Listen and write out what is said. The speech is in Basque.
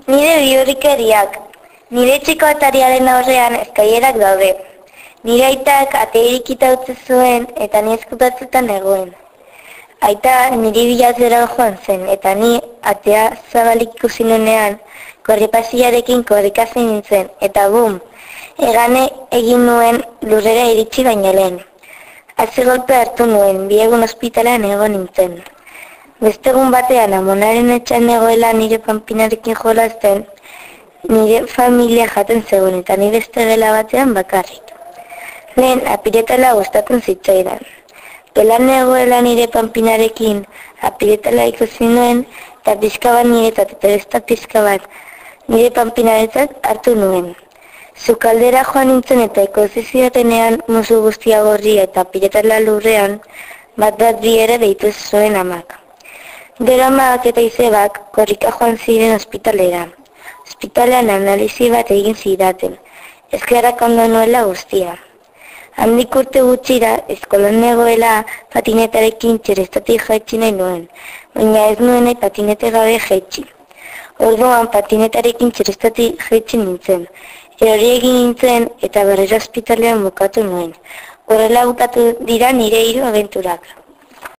Nire bihurrikeriak. Nire etxeko atariaren aurrean eskailerak daude. Nire aitak atea irikita utzi zuen eta ni ezkutatzetan egoen. Aita niri bilatzera joan zen eta ni atea zabalik ikusi nuenean korripasiarekin korrikazi nintzen eta bum, egane egin nuen lurrera iritsi baino lehen. Atze golpe hartu nuen, bi egun ospitalean egon nintzen. Beste egun batean amonaren etxean egoela nire panpinarekin jolazten, nire familia jaten zegoen eta ni beste gela batean bakarrik. Lehen apiretala gustatzen zitzaidan. Pelan egoela nire panpinarekin apiretala ikusi nuen eta pixka bat niretzat eta besta pixka bat nire panpinaretzat hartu nuen. Sukaldera joan nintzen eta ikusi zidatenean musu guztia gorria eta apiretala lurrean bat bi ere deitu zuen amak. Gero amak eta izebak korrika joan ziren ospitalera. Ospitalean analizi bat egin zidaten, ezkerrak ondo nuela guztia. Handik urte gutxira, eskolan egoela patinetarekin txerestatik jaitsi nahi nuen, baina ez nuen nahi patinete gabe jaitsi. Orduan patinetarekin txerestatik jaitsi nintzen, erori egin nintzen eta berriro ospitalean bukatu nuen. Horrela bukatu dira nire 3 abenturak.